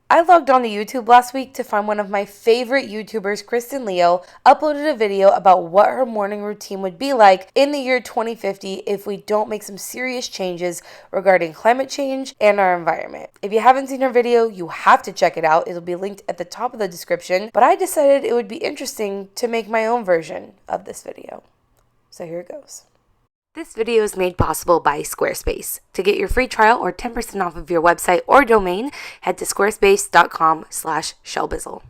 I logged on to YouTube last week to find one of my favorite YouTubers, Kristen Leo, uploaded a video about what her morning routine would be like in the year 2050 if we don't make some serious changes regarding climate change and our environment. If you haven't seen her video, you have to check it out. It'll be linked at the top of the description, but I decided it would be interesting to make my own version of this video. So here it goes. This video is made possible by Squarespace. To get your free trial or 10% off of your website or domain, head to squarespace.com/Shelbizleee.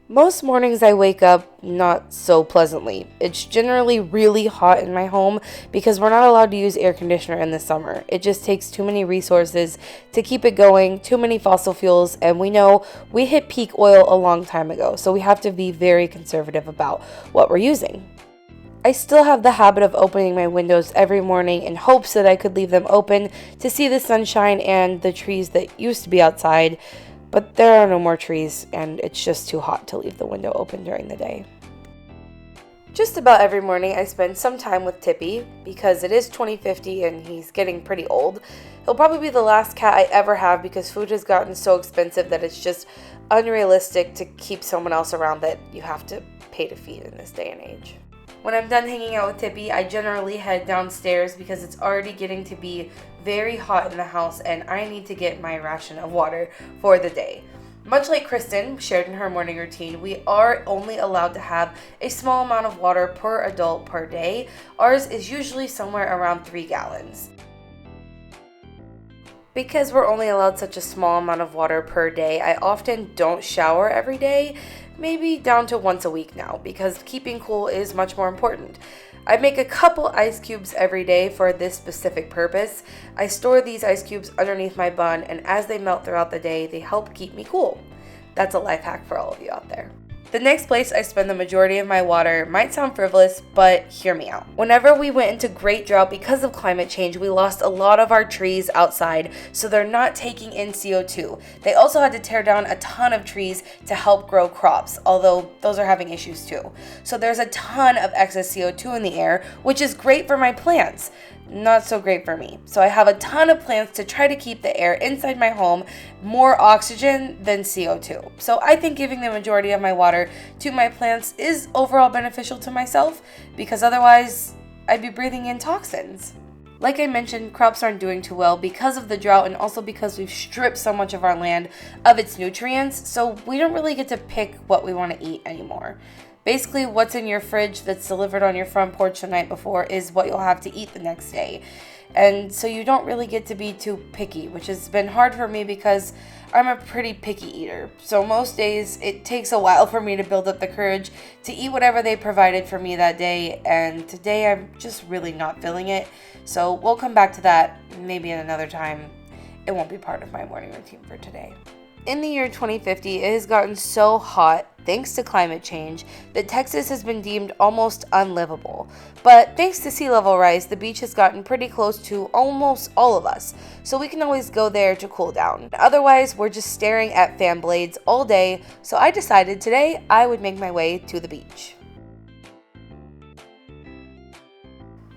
Most mornings I wake up not so pleasantly. It's generally really hot in my home because we're not allowed to use air conditioner in the summer. It just takes too many resources to keep it going, too many fossil fuels, and we know we hit peak oil a long time ago, so we have to be very conservative about what we're using. I still have the habit of opening my windows every morning in hopes that I could leave them open to see the sunshine and the trees that used to be outside. But there are no more trees, and it's just too hot to leave the window open during the day. Just about every morning I spend some time with Tippy, because it is 2050 and he's getting pretty old. He'll probably be the last cat I ever have because food has gotten so expensive that it's just unrealistic to keep someone else around that you have to pay to feed in this day and age. When I'm done hanging out with Tippy, I generally head downstairs because it's already getting to be very hot in the house and I need to get my ration of water for the day. Much like Kristen shared in her morning routine, we are only allowed to have a small amount of water per adult per day. Ours is usually somewhere around 3 gallons. Because we're only allowed such a small amount of water per day, I often don't shower every day, maybe down to once a week now, because keeping cool is much more important. I make a couple ice cubes every day for this specific purpose. I store these ice cubes underneath my bun, and as they melt throughout the day, they help keep me cool. That's a life hack for all of you out there. The next place I spend the majority of my water might sound frivolous, but hear me out. Whenever we went into great drought because of climate change, we lost a lot of our trees outside, so they're not taking in CO2. They also had to tear down a ton of trees to help grow crops, although those are having issues too. So there's a ton of excess CO2 in the air, which is great for my plants. Not so great for me. So I have a ton of plants to try to keep the air inside my home more oxygen than CO2. So I think giving the majority of my water to my plants is overall beneficial to myself because otherwise I'd be breathing in toxins. Like I mentioned, crops aren't doing too well because of the drought and also because we've stripped so much of our land of its nutrients, so we don't really get to pick what we want to eat anymore. Basically, what's in your fridge that's delivered on your front porch the night before is what you'll have to eat the next day. And so you don't really get to be too picky, which has been hard for me because I'm a pretty picky eater. So most days it takes a while for me to build up the courage to eat whatever they provided for me that day. And today I'm just really not feeling it. So we'll come back to that maybe in another time. It won't be part of my morning routine for today. In the year 2050, it has gotten so hot, thanks to climate change, that Texas has been deemed almost unlivable. But thanks to sea level rise, the beach has gotten pretty close to almost all of us, so we can always go there to cool down. Otherwise, we're just staring at fan blades all day, so I decided today I would make my way to the beach.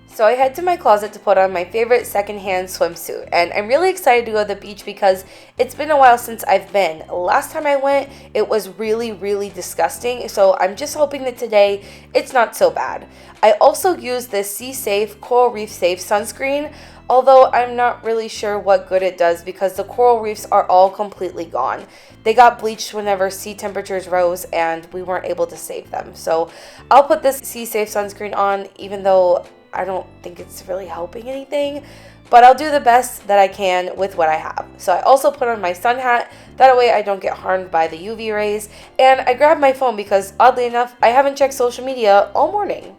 So I head to my closet to put on my favorite secondhand swimsuit, and I'm really excited to go to the beach because it's been a while since I've been. Last time I went, it was really disgusting, so I'm just hoping that today it's not so bad. I also use this Sea Safe Coral Reef Safe sunscreen, although I'm not really sure what good it does because the coral reefs are all completely gone. They got bleached whenever sea temperatures rose and we weren't able to save them. So I'll put this Sea Safe sunscreen on even though I don't think it's really helping anything, but I'll do the best that I can with what I have. So I also put on my sun hat, that way I don't get harmed by the UV rays, and I grabbed my phone because oddly enough, I haven't checked social media all morning.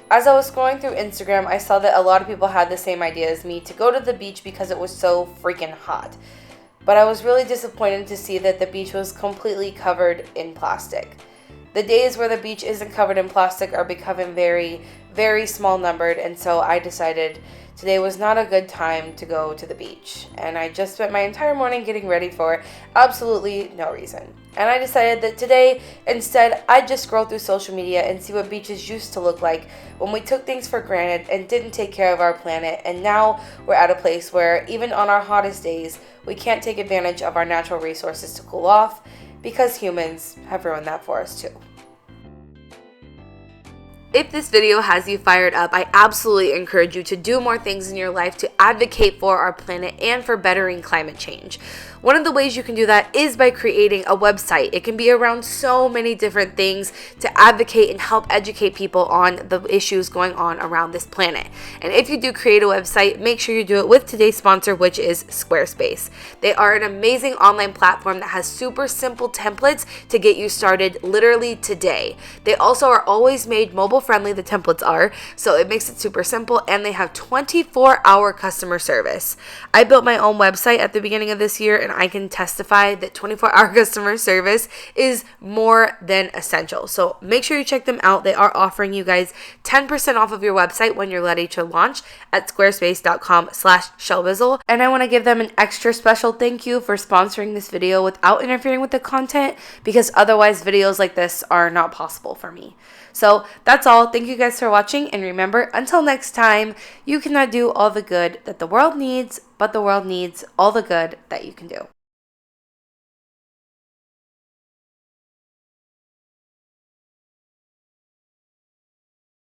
As I was scrolling through Instagram, I saw that a lot of people had the same idea as me to go to the beach because it was so freaking hot. But I was really disappointed to see that the beach was completely covered in plastic. The days where the beach isn't covered in plastic are becoming very small numbered, and so I decided today was not a good time to go to the beach. And I just spent my entire morning getting ready for absolutely no reason. And I decided that today, instead, I'd just scroll through social media and see what beaches used to look like when we took things for granted and didn't take care of our planet. And now we're at a place where, even on our hottest days, we can't take advantage of our natural resources to cool off because humans have ruined that for us too. If this video has you fired up, I absolutely encourage you to do more things in your life to advocate for our planet and for bettering climate change. One of the ways you can do that is by creating a website. It can be around so many different things to advocate and help educate people on the issues going on around this planet. And if you do create a website, make sure you do it with today's sponsor, which is Squarespace. They are an amazing online platform that has super simple templates to get you started literally today. They also are always made mobile friendly, the templates are, so it makes it super simple, and they have 24-hour customer service. I built my own website at the beginning of this year, and I can testify that 24-hour customer service is more than essential. So make sure you check them out. They are offering you guys 10% off of your website when you're ready to launch at squarespace.com/Shelbizleee. And I want to give them an extra special thank you for sponsoring this video without interfering with the content, because otherwise videos like this are not possible for me. So that's all. Thank you guys for watching, and remember, until next time, you cannot do all the good that the world needs, but the world needs all the good that you can do.